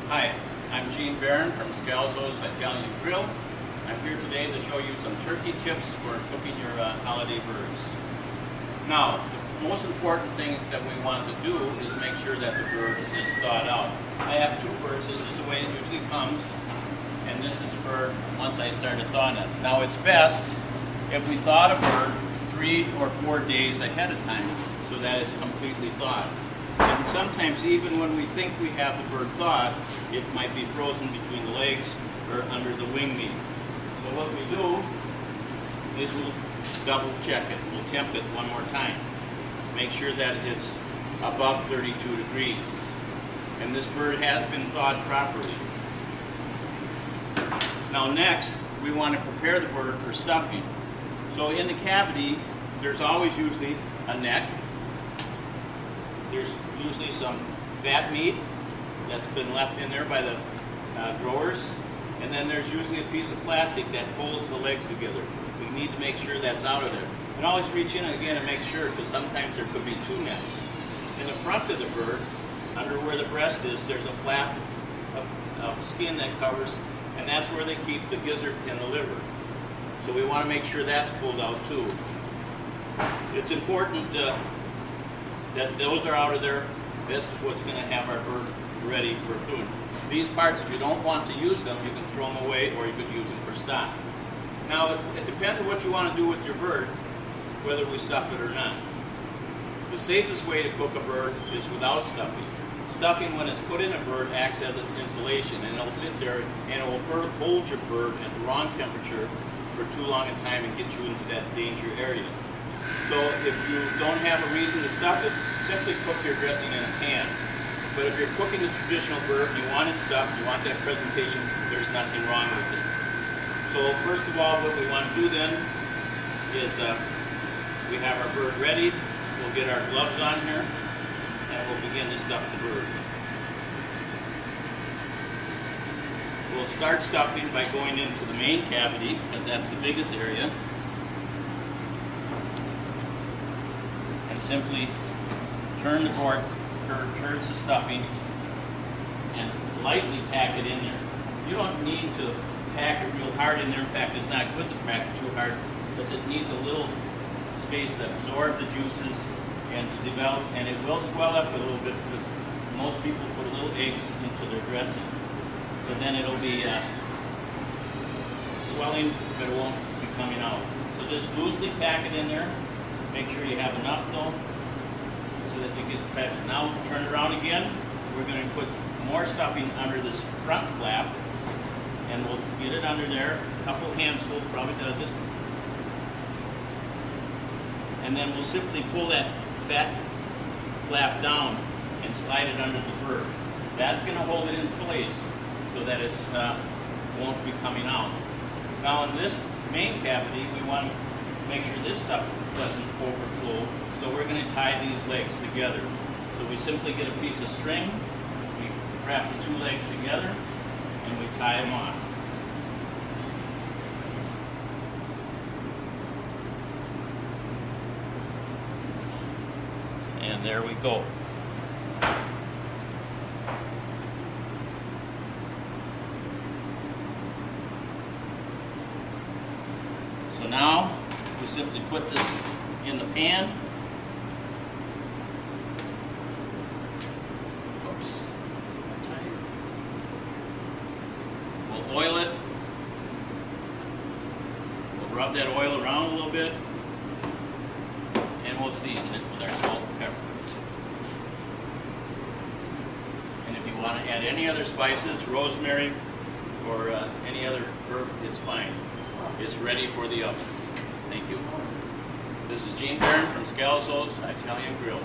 Hi, I'm Gene from Scalzo's Italian Grill. I'm here today to show you some turkey tips for cooking your holiday birds. Now, the most important thing that we want to do is make sure that the bird is thawed out. I have two birds. This is the way it usually comes, and this is a bird once I started thawing it. Now, it's best if we thawed a bird 3 or 4 days ahead of time so that it's completely thawed. And sometimes even when we think we have the bird thawed, it might be frozen between the legs or under the wing meat. So what we do is we'll double check it. We'll temp it one more time. Make sure that it's above 32 degrees. And this bird has been thawed properly. Now next, we want to prepare the bird for stuffing. So in the cavity, there's always usually a neck. There's usually some fat meat that's been left in there by the growers. And then there's usually a piece of plastic that holds the legs together. We need to make sure that's out of there. And always reach in again and make sure, because sometimes there could be 2 necks. In the front of the bird, under where the breast is, there's a flap of skin that covers, and that's where they keep the gizzard and the liver. So we want to make sure that's pulled out too. It's important that those are out of there. This is what's going to have our bird ready for food. These parts, if you don't want to use them, you can throw them away or you could use them for stock. Now, it depends on what you want to do with your bird, whether we stuff it or not. The safest way to cook a bird is without stuffing. Stuffing, when it's put in a bird, acts as an insulation, and it'll sit there and it will hold your bird at the wrong temperature for too long a time and get you into that danger area. So if you don't have a reason to stuff it, simply cook your dressing in a pan. But if you're cooking a traditional bird, you want it stuffed, you want that presentation, there's nothing wrong with it. So first of all, what we want to do then is we have our bird ready. We'll get our gloves on here and we'll begin to stuff the bird. We'll start stuffing by going into the main cavity, because that's the biggest area. And simply turn the board towards the stuffing and lightly pack it in there. You don't need to pack it real hard in there. In fact, it's not good to pack it too hard because it needs a little space to absorb the juices and to develop, and it will swell up a little bit because most people put little eggs into their dressing. So then it'll be swelling, but it won't be coming out. So just loosely pack it in there. Make sure you have enough though, so that you get pressure. Now turn it around again. We're going to put more stuffing under this front flap, and we'll get it under there. A couple handfuls probably does it. And then we'll simply pull that fat flap down and slide it under the bird. That's going to hold it in place so that it won't be coming out. Now in this main cavity, we want to make sure this stuff doesn't overflow, so we're going to tie these legs together. So we simply get a piece of string, we wrap the 2 legs together, and we tie them on. And there we go. So now we simply put this in the pan. Oops. We'll oil it. We'll rub that oil around a little bit. And we'll season it with our salt and pepper. And if you want to add any other spices, rosemary, or any other herb, it's fine. It's ready for the oven. Thank you. This is Gene from Scalzo's Italian Grill.